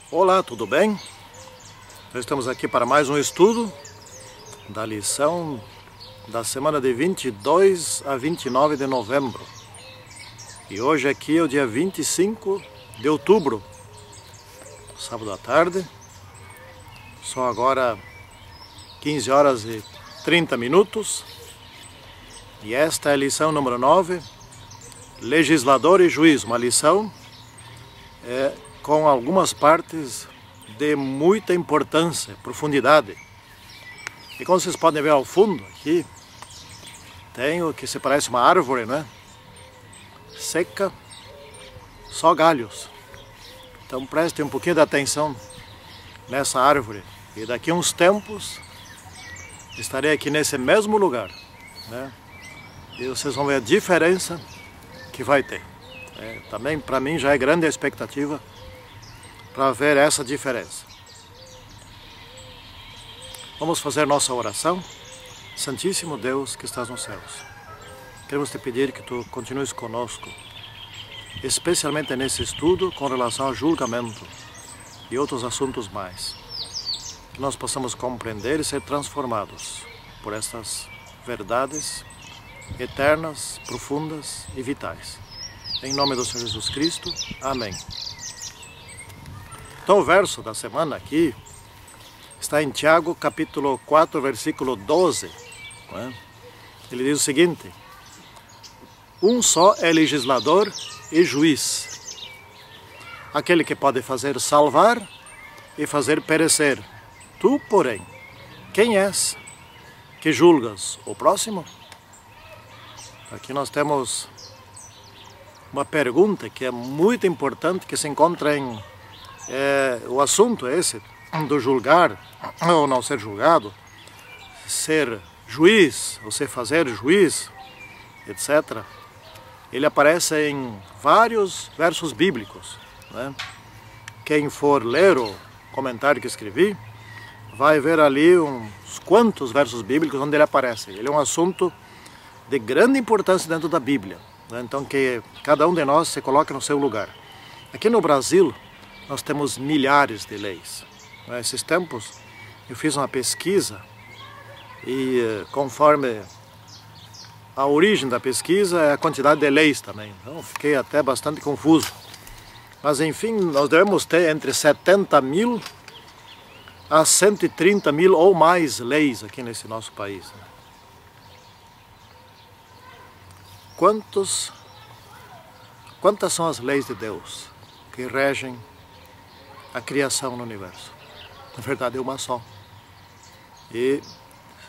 Olá, tudo bem? Nós estamos aqui para mais um estudo da lição da semana de 22 a 29 de novembro. E hoje aqui é o dia 25 de outubro, sábado à tarde. São agora 15 horas e 30 minutos. E esta é a lição número 9, Legislador e Juiz, uma lição com algumas partes de muita importância, profundidade. E como vocês podem ver ao fundo aqui, tem o que se parece uma árvore, né? Seca, só galhos. Então prestem um pouquinho de atenção nessa árvore. E daqui a uns tempos estarei aqui nesse mesmo lugar, né? E vocês vão ver a diferença que vai ter. Também para mim já é grande a expectativa para ver essa diferença. Vamos fazer nossa oração. Santíssimo Deus que estás nos céus, queremos te pedir que tu continues conosco, especialmente nesse estudo com relação ao julgamento e outros assuntos mais. Que nós possamos compreender e ser transformados por estas verdades eternas, profundas e vitais. Em nome do Senhor Jesus Cristo. Amém. Então o verso da semana aqui está em Tiago capítulo 4, versículo 12. Ele diz o seguinte: um só é legislador e juiz, aquele que pode fazer salvar e fazer perecer. Tu, porém, quem és que julgas o próximo? Aqui nós temos uma pergunta que é muito importante, que se encontra em o assunto esse do julgar ou não ser julgado, ser juiz ou se fazer juiz, etc. Ele aparece em vários versos bíblicos, né? Quem for ler o comentário que escrevi vai ver ali uns quantos versos bíblicos onde ele aparece. Ele é um assunto de grande importância dentro da Bíblia, né? Então que cada um de nós se coloque no seu lugar. Aqui no Brasil nós temos milhares de leis. Nesses tempos eu fiz uma pesquisa e conforme a origem da pesquisa é a quantidade de leis também. Então fiquei até bastante confuso. Mas enfim, nós devemos ter entre 70 mil a 130 mil ou mais leis aqui nesse nosso país. Quantas são as leis de Deus que regem a criação no universo? Na verdade é uma só. E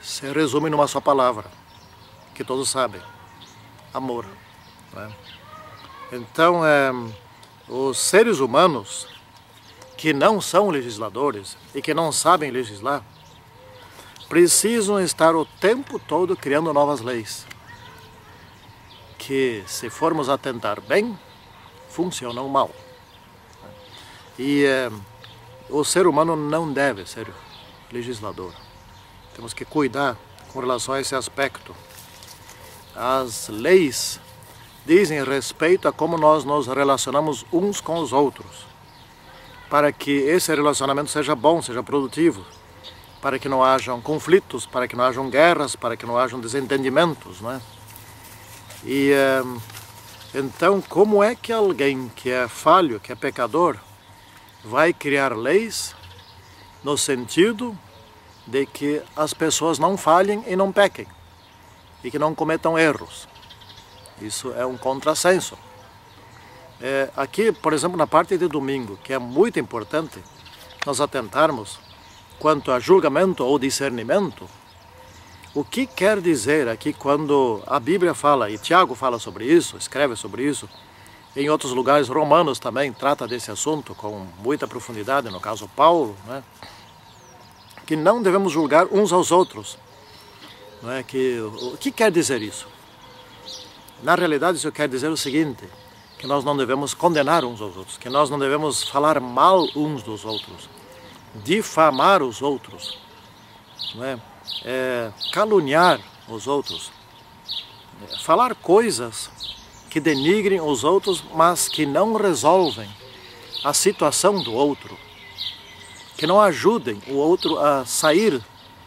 se resume numa só palavra, que todos sabem: amor, né? Então, os seres humanos que não são legisladores e que não sabem legislar, precisam estar o tempo todo criando novas leis, que, se formos a tentar bem, funcionam mal. E o ser humano não deve ser legislador. Temos que cuidar com relação a esse aspecto. As leis dizem respeito a como nós nos relacionamos uns com os outros, para que esse relacionamento seja bom, seja produtivo, para que não hajam conflitos, para que não hajam guerras, para que não hajam desentendimentos, né? E então, como é que alguém que é falho, que é pecador, vai criar leis no sentido de que as pessoas não falhem e não pequem, e que não cometam erros? Isso é um contrassenso. Aqui, por exemplo, na parte de domingo, que é muito importante nós atentarmos quanto a julgamento ou discernimento, o que quer dizer aqui quando a Bíblia fala, e Tiago fala sobre isso, escreve sobre isso, em outros lugares, Romanos também trata desse assunto com muita profundidade, no caso Paulo, né? Que não devemos julgar uns aos outros. Não é? O que quer dizer isso? Na realidade, isso quer dizer o seguinte: que nós não devemos condenar uns aos outros, que nós não devemos falar mal uns dos outros, difamar os outros, não é? Caluniar os outros, falar coisas que denigrem os outros, mas que não resolvem a situação do outro. que não ajudem o outro a sair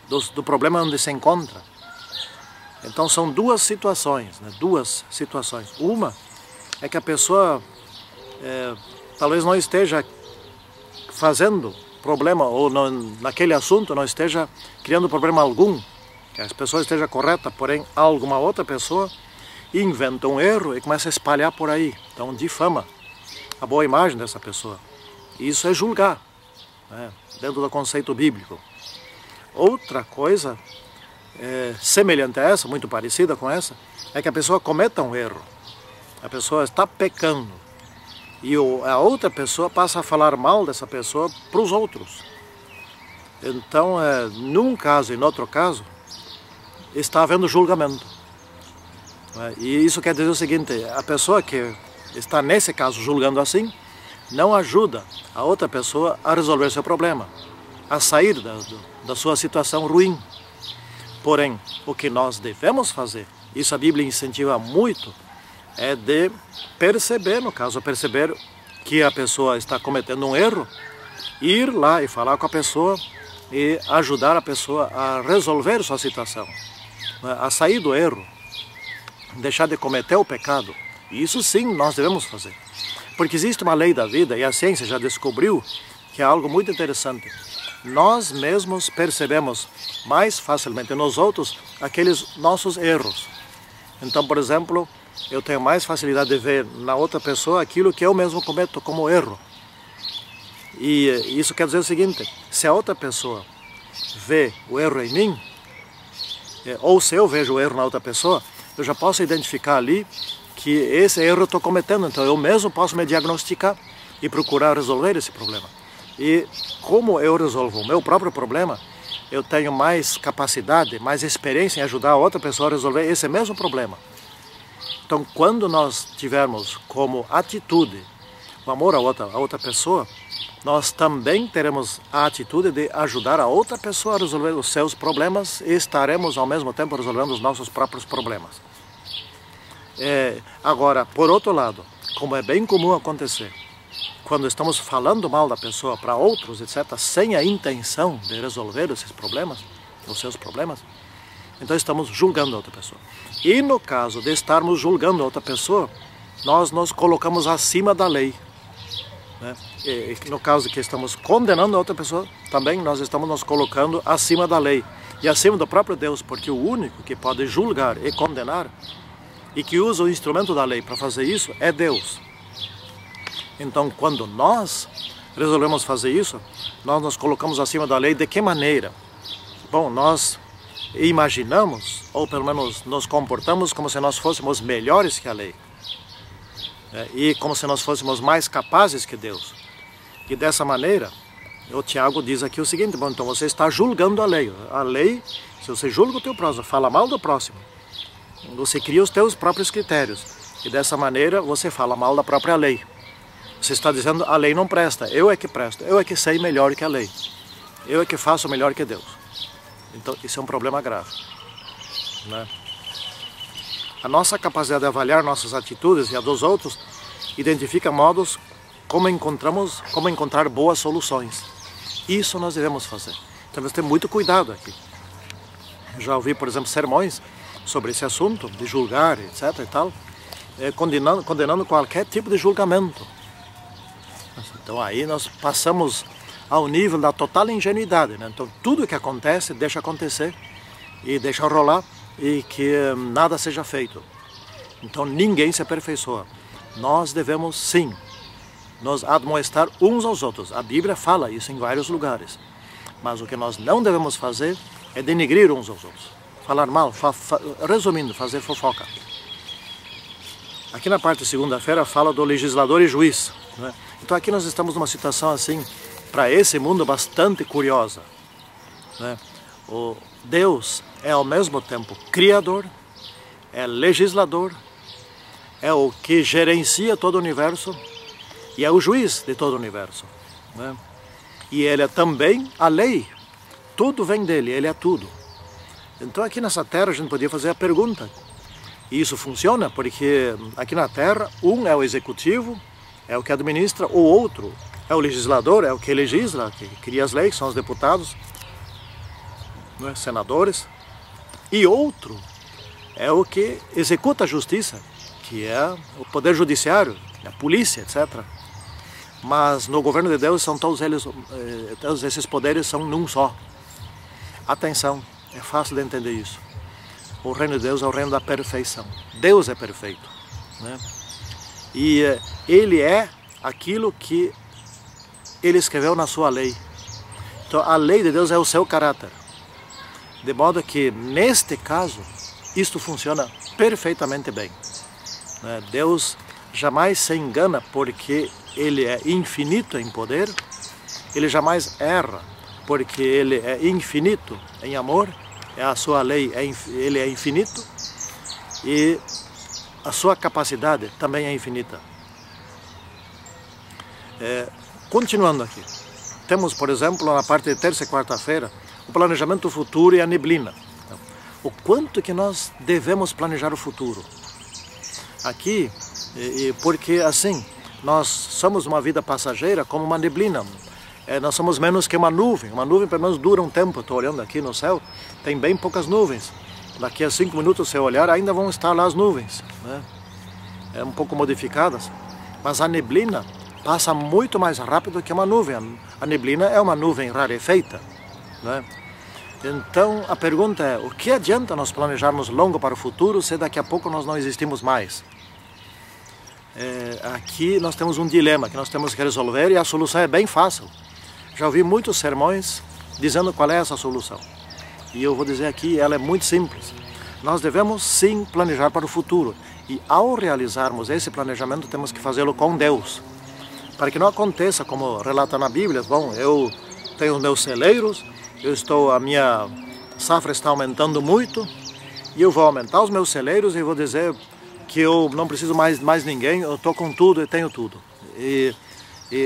do problema onde se encontra. Então são duas situações, né? Duas situações. Uma é que a pessoa talvez não esteja fazendo problema, ou naquele assunto não esteja criando problema algum, que a pessoa esteja correta, porém alguma outra pessoa inventa um erro e começa a espalhar por aí. Então difama a boa imagem dessa pessoa. Isso é julgar, né? Dentro do conceito bíblico. Outra coisa semelhante a essa, muito parecida com essa, é que a pessoa cometa um erro. A pessoa está pecando e a outra pessoa passa a falar mal dessa pessoa para os outros. Então, num caso e no outro caso, está havendo julgamento. E isso quer dizer o seguinte: a pessoa que está nesse caso julgando assim, não ajuda a outra pessoa a resolver seu problema, a sair da sua situação ruim. Porém, o que nós devemos fazer, isso a Bíblia incentiva muito, é de perceber, no caso, perceber que a pessoa está cometendo um erro, ir lá e falar com a pessoa e ajudar a pessoa a resolver sua situação, a sair do erro, deixar de cometer o pecado. Isso sim nós devemos fazer. Porque existe uma lei da vida, e a ciência já descobriu, que é algo muito interessante. Nós mesmos percebemos mais facilmente nos outros aqueles nossos erros. Então, por exemplo, eu tenho mais facilidade de ver na outra pessoa aquilo que eu mesmo cometo como erro. E isso quer dizer o seguinte: se a outra pessoa vê o erro em mim, ou se eu vejo o erro na outra pessoa, eu já posso identificar ali que esse erro eu estou cometendo. Então eu mesmo posso me diagnosticar e procurar resolver esse problema. E como eu resolvo o meu próprio problema, eu tenho mais capacidade, mais experiência em ajudar a outra pessoa a resolver esse mesmo problema. Então, quando nós tivermos como atitude o amor à outra pessoa, nós também teremos a atitude de ajudar a outra pessoa a resolver os seus problemas e estaremos ao mesmo tempo resolvendo os nossos próprios problemas. Agora, por outro lado, como é bem comum acontecer, quando estamos falando mal da pessoa para outros, etc., sem a intenção de resolver esses problemas, os seus problemas, então estamos julgando a outra pessoa. E no caso de estarmos julgando a outra pessoa, nós nos colocamos acima da lei, né? E no caso de que estamos condenando a outra pessoa, também nós estamos nos colocando acima da lei e acima do próprio Deus, porque o único que pode julgar e condenar e que usa o instrumento da lei para fazer isso é Deus. Então, quando nós resolvemos fazer isso, nós nos colocamos acima da lei de que maneira? Bom, nós imaginamos, ou pelo menos nos comportamos como se nós fôssemos melhores que a lei. E como se nós fôssemos mais capazes que Deus. E dessa maneira, o Tiago diz aqui o seguinte: bom, então você está julgando a lei. A lei, se você julga o teu próximo, fala mal do próximo, você cria os teus próprios critérios. E dessa maneira você fala mal da própria lei. Você está dizendo: a lei não presta, eu é que presto, eu é que sei melhor que a lei, eu é que faço melhor que Deus. Então isso é um problema grave, né? A nossa capacidade de avaliar nossas atitudes e a dos outros identifica modos como encontrar boas soluções. Isso nós devemos fazer. Então temos que ter muito cuidado aqui. Eu já ouvi, por exemplo, sermões sobre esse assunto de julgar, etc. e tal, condenando qualquer tipo de julgamento. Então aí nós passamos ao nível da total ingenuidade, né? Então tudo que acontece, deixa acontecer e deixa rolar e que nada seja feito. Então ninguém se aperfeiçoa. Nós devemos sim nos admoestar uns aos outros. A Bíblia fala isso em vários lugares. Mas o que nós não devemos fazer é denegrir uns aos outros. Falar mal, resumindo, fazer fofoca. Aqui na parte de segunda-feira fala do legislador e juiz, né? Então aqui nós estamos numa situação assim, para esse mundo, bastante curiosa, né? O Deus é ao mesmo tempo criador, é legislador, é o que gerencia todo o universo e é o juiz de todo o universo, né? E ele é também a lei, tudo vem dele, ele é tudo. Então aqui nessa terra a gente podia fazer a pergunta: e isso funciona? Porque aqui na terra um é o executivo, é o que administra, o outro é o legislador, é o que legisla, que cria as leis, são os deputados, não é? Senadores. E outro é o que executa a justiça, que é o poder judiciário, a polícia, etc. Mas no governo de Deus são todos esses poderes são num só. Atenção, é fácil de entender isso. O reino de Deus é o reino da perfeição. Deus é perfeito, né? E Ele é aquilo que Ele escreveu na sua lei. Então a lei de Deus é o seu caráter. De modo que, neste caso, isto funciona perfeitamente bem. Deus jamais se engana porque Ele é infinito em poder, Ele jamais erra porque Ele é infinito em amor, a sua lei, Ele é infinito e a sua capacidade também é infinita. Continuando aqui, temos, por exemplo, na parte de terça e quarta-feira, o planejamento futuro e a neblina. O quanto que nós devemos planejar o futuro. Aqui, porque assim, nós somos uma vida passageira como uma neblina. Nós somos menos que uma nuvem pelo menos dura um tempo. Estou olhando aqui no céu, tem bem poucas nuvens. Daqui a 5 minutos, se eu olhar, ainda vão estar lá as nuvens, né? Um pouco modificadas. Mas a neblina passa muito mais rápido que uma nuvem. A neblina é uma nuvem rarefeita, né? Então a pergunta é, o que adianta nós planejarmos longo para o futuro se daqui a pouco nós não existimos mais? Aqui nós temos um dilema que nós temos que resolver e a solução é bem fácil. Já ouvi muitos sermões dizendo qual é essa solução. E eu vou dizer aqui, ela é muito simples. Nós devemos sim planejar para o futuro. E ao realizarmos esse planejamento temos que fazê-lo com Deus. Para que não aconteça como relata na Bíblia, bom, eu tenho os meus celeiros, a minha safra está aumentando muito e eu vou aumentar os meus celeiros e vou dizer que eu não preciso mais ninguém, eu estou com tudo e tenho tudo e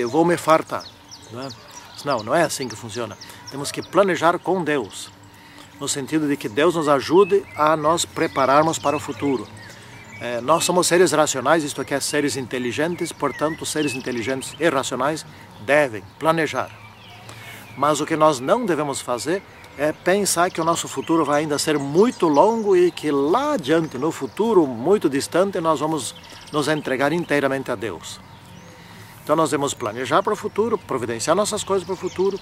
vou me fartar, né? Não é assim que funciona. Temos que planejar com Deus, no sentido de que Deus nos ajude a nós prepararmos para o futuro. Nós somos seres racionais, isto aqui é seres inteligentes, portanto seres inteligentes e racionais devem planejar. Mas o que nós não devemos fazer é pensar que o nosso futuro vai ainda ser muito longo e que lá adiante, no futuro muito distante, nós vamos nos entregar inteiramente a Deus. Então nós devemos planejar para o futuro, providenciar nossas coisas para o futuro,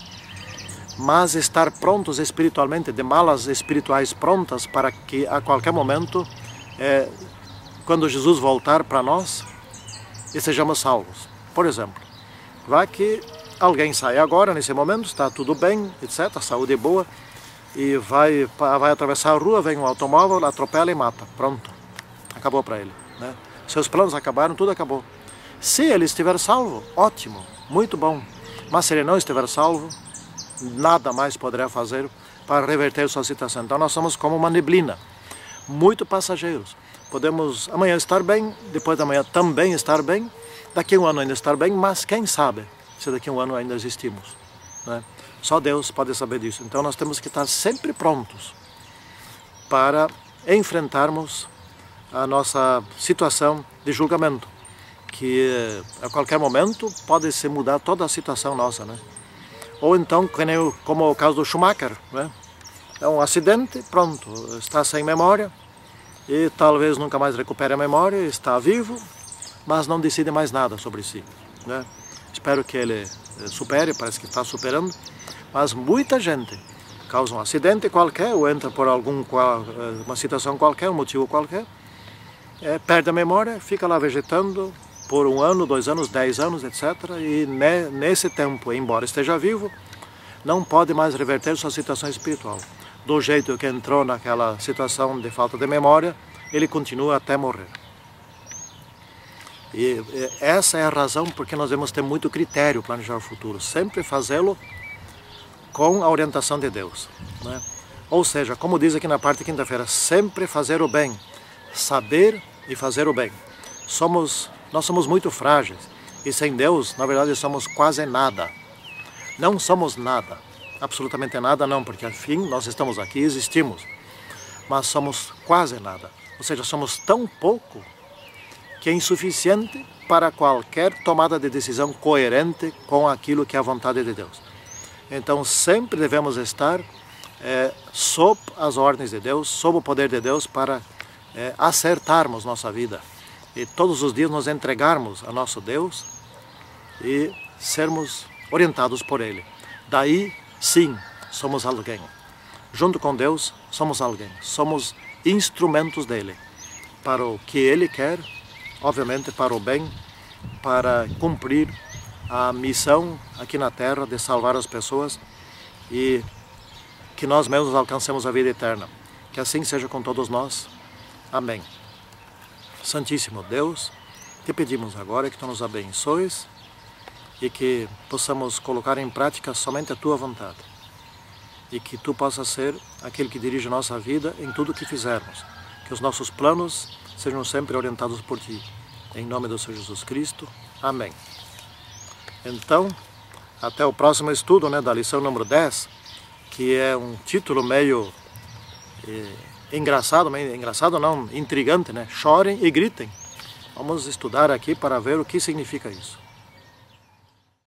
mas estar prontos espiritualmente, de malas espirituais prontas para que a qualquer momento, quando Jesus voltar para nós, sejamos salvos. Por exemplo, vai que alguém sai agora, nesse momento, está tudo bem, etc., a saúde é boa, e vai atravessar a rua, vem um automóvel, atropela e mata. Pronto, acabou para ele, né? Seus planos acabaram, tudo acabou. Se ele estiver salvo, ótimo, muito bom. Mas se ele não estiver salvo, nada mais poderá fazer para reverter sua situação. Então nós somos como uma neblina, muito passageiros. Podemos amanhã estar bem, depois da manhã também estar bem, daqui a um ano ainda estar bem, mas quem sabe se daqui a um ano ainda existimos, né? Só Deus pode saber disso. Então nós temos que estar sempre prontos para enfrentarmos a nossa situação de julgamento, que a qualquer momento pode se mudar toda a situação nossa, né? Ou então, como o caso do Schumacher, né? É um acidente, pronto, está sem memória e talvez nunca mais recupere a memória, está vivo, mas não decide mais nada sobre si, né? Espero que ele supere, parece que está superando, mas muita gente causa um acidente qualquer ou entra por uma situação qualquer, um motivo qualquer, perde a memória, fica lá vegetando por 1 ano, 2 anos, 10 anos, etc. E nesse tempo, embora esteja vivo, não pode mais reverter sua situação espiritual. Do jeito que entrou naquela situação de falta de memória, ele continua até morrer. E essa é a razão porque nós devemos ter muito critério para planejar o futuro, sempre fazê-lo com a orientação de Deus, né? Ou seja, como diz aqui na parte de quinta-feira, sempre fazer o bem, saber e fazer o bem. Nós somos muito frágeis e sem Deus, na verdade, somos quase nada. Não somos nada, absolutamente nada não, porque enfim, nós estamos aqui, existimos, mas somos quase nada. Ou seja, somos tão pouco que é insuficiente para qualquer tomada de decisão coerente com aquilo que é a vontade de Deus. Então sempre devemos estar sob as ordens de Deus, sob o poder de Deus, para acertarmos nossa vida e todos os dias nos entregarmos a nosso Deus e sermos orientados por Ele. Daí sim somos alguém. Junto com Deus somos alguém, somos instrumentos dele para o que Ele quer, obviamente para o bem, para cumprir a missão aqui na terra de salvar as pessoas e que nós mesmos alcancemos a vida eterna. Que assim seja com todos nós. Amém. Santíssimo Deus, te pedimos agora que tu nos abençoes e que possamos colocar em prática somente a tua vontade. E que tu possas ser aquele que dirige a nossa vida em tudo o que fizermos. Que os nossos planos sejam sempre orientados por ti. Em nome do Senhor Jesus Cristo. Amém. Então, até o próximo estudo, da lição número 10, que é um título meio engraçado não, intrigante, Chorem e gritem. Vamos estudar aqui para ver o que significa isso.